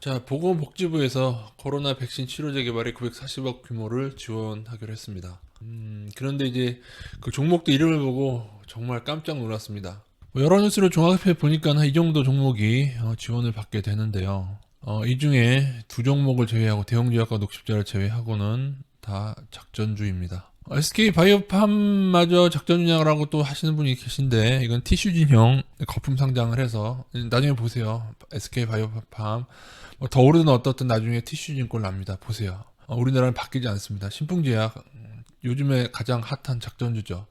자, 보건복지부에서 코로나 백신 치료제 개발에 940억 규모를 지원하기로 했습니다. 그런데 이제 그 종목도 이름을 보고 정말 깜짝 놀랐습니다. 여러 뉴스를 종합해 보니까 이 정도 종목이 지원을 받게 되는데요. 이 중에 두 종목을 제외하고 대형주약과 녹십자를 제외하고는 다 작전주입니다. SK 바이오팜마저 작전 분양이라고 또 하시는 분이 계신데 이건 티슈 진형 거품 상장을 해서 나중에 보세요. SK 바이오팜 더 오르든 어떻든 나중에 티슈 진꼴 납니다. 보세요. 우리나라는 바뀌지 않습니다. 신풍제약 요즘에 가장 핫한 작전주죠.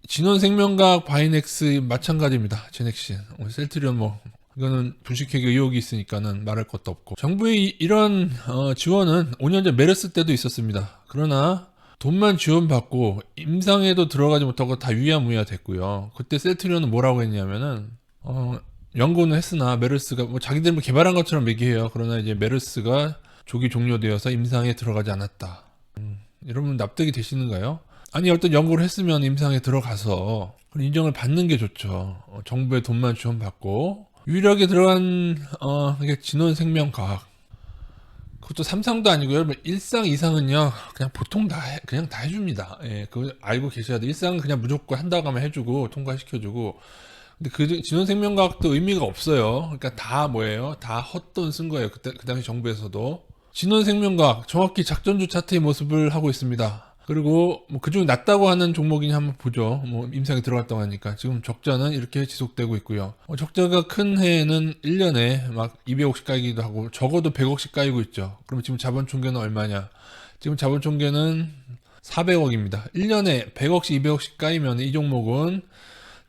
진원생명과학 바이넥스 마찬가지입니다. 제넥신 셀트리온 이거는 분식회계 의혹이 있으니까는 말할 것도 없고 정부의 이런 지원은 5년 전 메르스 때도 있었습니다. 그러나 돈만 지원받고 임상에도 들어가지 못하고 다 유야무야 됐고요. 그때 셀트리온은 뭐라고 했냐면은 연구는 했으나 메르스가 자기들 개발한 것처럼 얘기해요. 그러나 이제 메르스가 조기 종료되어서 임상에 들어가지 않았다. 여러분 납득이 되시는가요? 아니 어떤 연구를 했으면 임상에 들어가서 인정을 받는 게 좋죠. 정부의 돈만 지원받고 유일하게 들어간 이게 진원생명과학 그것도 삼상도 아니고요. 일상 이상은요 그냥 보통 그냥 다 해줍니다. 예, 그거 알고 계셔야 돼. 일상은 그냥 무조건 한다고 하면 해주고 통과시켜주고. 근데 그 진원생명과학도 의미가 없어요. 그러니까 다 뭐예요? 다 헛돈 쓴 거예요. 그때 그 당시 정부에서도 진원생명과학 정확히 작전주 차트의 모습을 하고 있습니다. 그리고 그중 낮다고 하는 종목이니 한번 보죠. 임상에 들어갔다고 하니까 지금 적자는 이렇게 지속되고 있고요. 적자가 큰 해에는 1년에 막 200억씩 까이기도 하고 적어도 100억씩 까이고 있죠. 그럼 지금 자본 총계는 얼마냐? 지금 자본 총계는 400억입니다. 1년에 100억씩 200억씩 까이면 이 종목은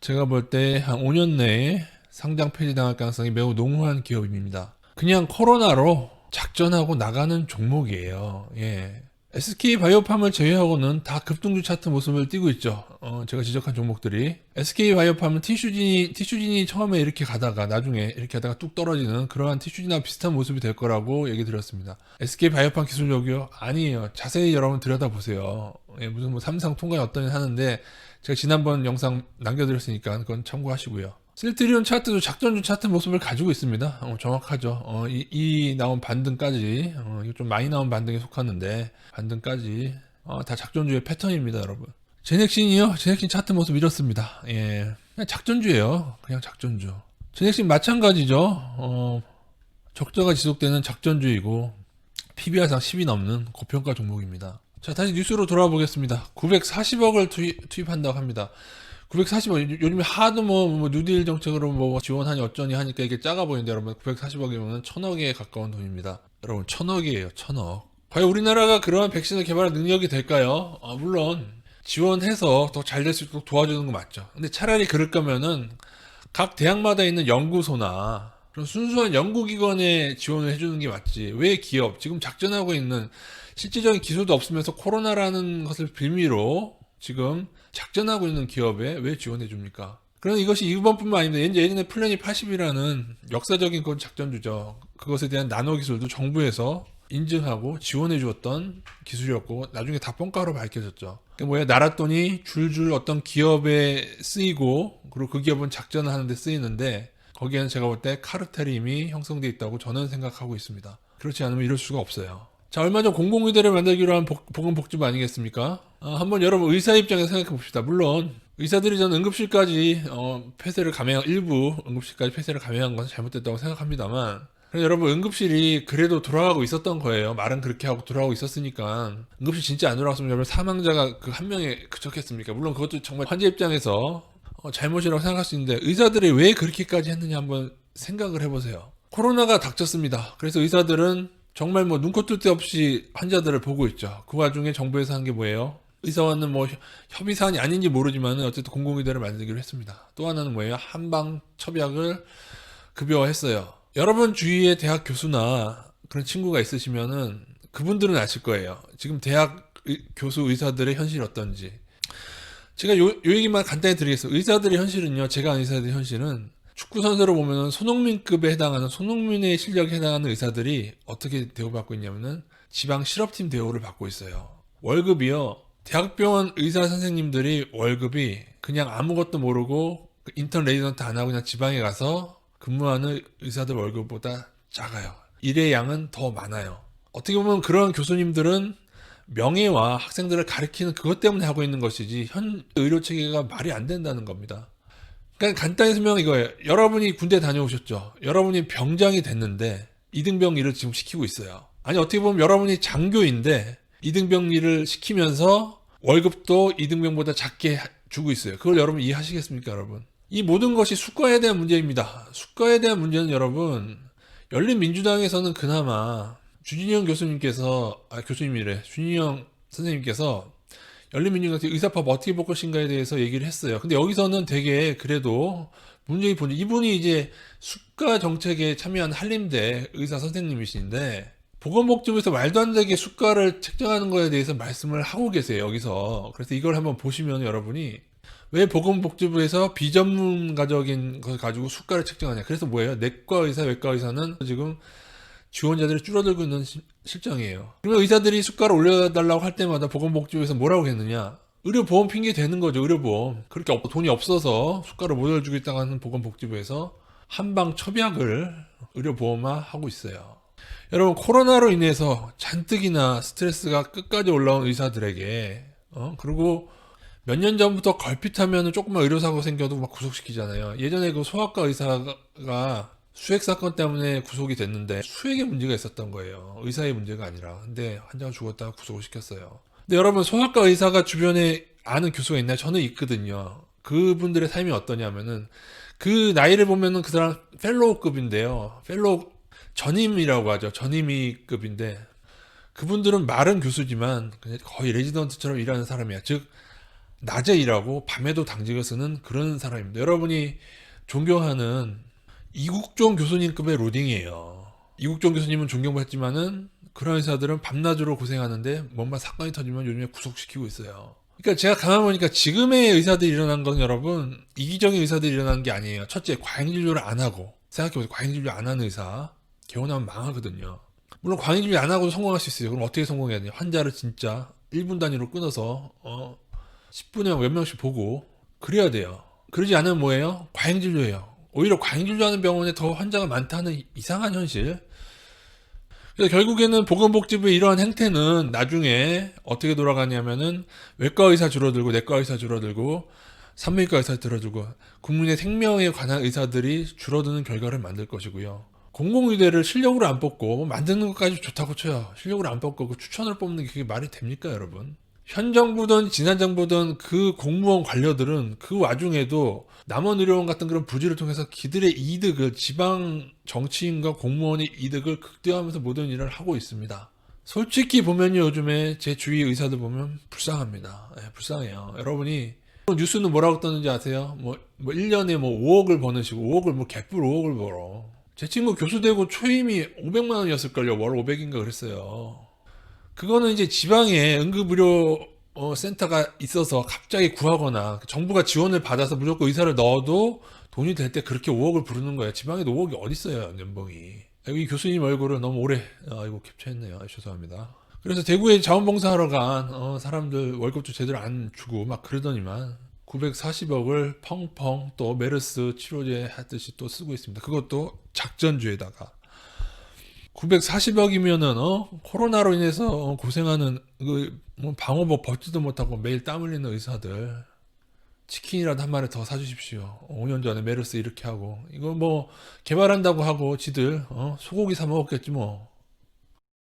제가 볼 때 한 5년 내에 상장 폐지당할 가능성이 매우 농후한 기업입니다. 그냥 코로나로 작전하고 나가는 종목이에요. 예. SK 바이오팜을 제외하고는 다 급등주 차트 모습을 띠고 있죠. 제가 지적한 종목들이. SK 바이오팜은 티슈진이 처음에 이렇게 가다가 나중에 이렇게 하다가 뚝 떨어지는 그러한 티슈진하고 비슷한 모습이 될 거라고 얘기 드렸습니다. SK 바이오팜 기술력이요? 아니에요. 자세히 여러분 들여다보세요. 예, 무슨 삼상 통과에 어떠냐 하는데 제가 지난번 영상 남겨드렸으니까 그건 참고하시고요. 셀트리온 차트도 작전주 차트 모습을 가지고 있습니다. 정확하죠. 이 나온 반등까지 이거 좀 많이 나온 반등에 속하는데 반등까지 다 작전주의 패턴입니다, 여러분. 제넥신이요? 제넥신 차트 모습 이렇습니다. 예, 그냥 작전주예요. 그냥 작전주. 제넥신 마찬가지죠. 적자가 지속되는 작전주이고 PBR상 10이 넘는 고평가 종목입니다. 자, 다시 뉴스로 돌아와 보겠습니다. 940억을 투입한다고 합니다. 940억, 요즘에 하도 뉴딜 정책으로 지원하니 어쩌니 하니까 이게 작아 보이는데 여러분 940억이면 1000억에 가까운 돈입니다. 여러분 1000억이에요. 1000억. 과연 우리나라가 그러한 백신을 개발할 능력이 될까요? 물론 지원해서 더 잘 될 수 있도록 도와주는 거 맞죠. 근데 차라리 그럴 거면은 각 대학마다 있는 연구소나 그런 순수한 연구기관에 지원을 해주는 게 맞지. 왜 기업, 지금 작전하고 있는 실질적인 기술도 없으면서 코로나라는 것을 빌미로 지금 작전하고 있는 기업에 왜 지원해 줍니까? 그럼 이것이 이번뿐만 아닙니다. 예전에 플래닛 80이라는 역사적인 그런 작전주죠. 그것에 대한 나노 기술도 정부에서 인증하고 지원해 주었던 기술이었고 나중에 다 뻥가로 밝혀졌죠. 나라 돈이 줄줄 어떤 기업에 쓰이고 그리고 그 기업은 작전을 하는데 쓰이는데 거기에는 제가 볼 때 카르텔이 이미 형성돼 있다고 저는 생각하고 있습니다. 그렇지 않으면 이럴 수가 없어요. 자, 얼마 전 공공의대를 만들기로 한 보건복지부 아니겠습니까? 한번 여러분 의사 입장에서 생각해 봅시다. 물론 의사들이 저는 응급실까지 일부 응급실까지 폐쇄를 감행한 것은 잘못됐다고 생각합니다만 여러분 응급실이 그래도 돌아가고 있었던 거예요. 말은 그렇게 하고 돌아가고 있었으니까 응급실 진짜 안 돌아갔으면 여러분 사망자가 그 한 명에 그쳤겠습니까? 물론 그것도 정말 환자 입장에서 잘못이라고 생각할 수 있는데 의사들이 왜 그렇게까지 했느냐 한번 생각을 해보세요. 코로나가 닥쳤습니다. 그래서 의사들은 정말 눈코 뜰 데 없이 환자들을 보고 있죠. 그 와중에 정부에서 한 게 뭐예요? 의사와는 협의 사안이 아닌지 모르지만 어쨌든 공공의대를 만들기로 했습니다. 또 하나는 뭐예요? 한방 첩약을 급여화했어요. 여러분 주위에 대학 교수나 그런 친구가 있으시면은 그분들은 아실 거예요. 지금 대학 교수 의사들의 현실이 어떤지. 제가 요 얘기만 간단히 드리겠습니다. 의사들의 현실은요. 제가 아는 의사들의 현실은 축구 선수로 보면은 손흥민급에 해당하는 손흥민의 실력에 해당하는 의사들이 어떻게 대우받고 있냐면은 지방 실업팀 대우를 받고 있어요. 월급이요. 대학병원 의사 선생님들이 월급이 그냥 아무것도 모르고 인턴 레지던트 안 하고 그냥 지방에 가서 근무하는 의사들 월급보다 작아요. 일의 양은 더 많아요. 어떻게 보면 그런 교수님들은 명예와 학생들을 가르치는 그것 때문에 하고 있는 것이지 현 의료 체계가 말이 안 된다는 겁니다. 그러니까 간단히 설명은 이거예요. 여러분이 군대 다녀오셨죠. 여러분이 병장이 됐는데 이등병 일을 지금 시키고 있어요. 아니 어떻게 보면 여러분이 장교인데 이등병 일을 시키면서 월급도 이등병보다 작게 주고 있어요. 그걸 여러분 이해하시겠습니까, 여러분? 이 모든 것이 수가에 대한 문제입니다. 수가에 대한 문제는 여러분, 열린민주당에서는 그나마 주진영 교수님께서, 교수님이래. 주진영 선생님께서 열린민주당 의사법 어떻게 볼 것인가에 대해서 얘기를 했어요. 근데 여기서는 되게 그래도 문제의 본질, 이분이 이제 수가 정책에 참여한 한림대 의사 선생님이신데, 보건복지부에서 말도 안 되게 수가를 책정하는 거에 대해서 말씀을 하고 계세요, 여기서. 그래서 이걸 한번 보시면 여러분이 왜 보건복지부에서 비전문가적인 것을 가지고 수가를 책정하냐. 그래서 뭐예요? 내과 의사, 외과 의사는 지금 지원자들이 줄어들고 있는 실정이에요. 그러면 의사들이 수가를 올려달라고 할 때마다 보건복지부에서 뭐라고 했느냐? 의료보험 핑계 대는 거죠, 의료보험. 그렇게 돈이 없어서 수가를 못 올려주겠다고 하는 보건복지부에서 한방 첩약을 의료보험화 하고 있어요. 여러분, 코로나로 인해서 잔뜩이나 스트레스가 끝까지 올라온 의사들에게, 그리고 몇 년 전부터 걸핏하면 조금만 의료사고 생겨도 막 구속시키잖아요. 예전에 그 소아과 의사가 수액 사건 때문에 구속이 됐는데 수액에 문제가 있었던 거예요. 의사의 문제가 아니라. 근데 환자가 죽었다가 구속을 시켰어요. 근데 여러분, 소아과 의사가 주변에 아는 교수가 있나요? 저는 있거든요. 그분들의 삶이 어떠냐면은 그 나이를 보면은 그 사람 펠로우급인데요. 펠로우 전임이라고 하죠. 전임이급인데 그분들은 말은 교수지만 거의 레지던트처럼 일하는 사람이야. 즉 낮에 일하고 밤에도 당직을 쓰는 그런 사람입니다. 여러분이 존경하는 이국종 교수님급의 로딩이에요. 이국종 교수님은 존경받지만은 그런 의사들은 밤낮으로 고생하는데 뭔가 사건이 터지면 요즘에 구속시키고 있어요. 그러니까 제가 가만 보니까 지금의 의사들이 일어난 건 여러분 이기적인 의사들이 일어난 게 아니에요. 첫째, 과잉진료를 안 하고, 생각해보세요. 과잉진료 안 하는 의사 개원하면 망하거든요. 물론 과잉진료 안 하고도 성공할 수 있어요. 그럼 어떻게 성공해야 돼요? 환자를 진짜 1분 단위로 끊어서 10분에 몇 명씩 보고 그래야 돼요. 그러지 않으면 뭐예요? 과잉진료예요. 오히려 과잉진료하는 병원에 더 환자가 많다는 이상한 현실. 그래서 결국에는 보건복지부의 이러한 행태는 나중에 어떻게 돌아가냐면은 외과 의사 줄어들고 내과 의사 줄어들고 산부인과 의사 줄어들고 국민의 생명에 관한 의사들이 줄어드는 결과를 만들 것이고요. 공공의대를 실력으로 안 뽑고 뭐 만드는 것까지 좋다고 쳐요. 실력으로 안 뽑고 그 추천을 뽑는 게 그게 말이 됩니까, 여러분? 현 정부든 지난 정부든 그 공무원 관료들은 그 와중에도 남원의료원 같은 그런 부지를 통해서 그들의 이득을, 지방 정치인과 공무원의 이득을 극대화하면서 모든 일을 하고 있습니다. 솔직히 보면요, 요즘에 제 주위 의사들 보면 불쌍합니다. 불쌍해요. 여러분이 뉴스는 뭐라고 떴는지 아세요? 뭐 1년에 뭐 5억을 버느시고 5억을 뭐 개뿔 5억을 벌어. 제 친구 교수되고 초임이 500만 원이었을걸요. 월 500인가 그랬어요. 그거는 이제 지방에 응급의료 센터가 있어서 갑자기 구하거나 정부가 지원을 받아서 무조건 의사를 넣어도 돈이 될 때 그렇게 5억을 부르는 거예요. 지방에도 5억이 어딨어요, 연봉이. 이 교수님 얼굴을 너무 오래, 이거 캡처했네요. 죄송합니다. 그래서 대구에 자원봉사하러 간 사람들 월급도 제대로 안 주고 막 그러더니만 940억을 펑펑 또 메르스 치료제 하듯이 또 쓰고 있습니다. 그것도 작전주에다가 940억이면은 코로나로 인해서 고생하는 뭐 방호복 벗지도 못하고 매일 땀 흘리는 의사들 치킨이라도 한 마리 더 사주십시오. 5년 전에 메르스 이렇게 하고 이거 뭐 개발한다고 하고 지들 소고기 사 먹었겠지 뭐.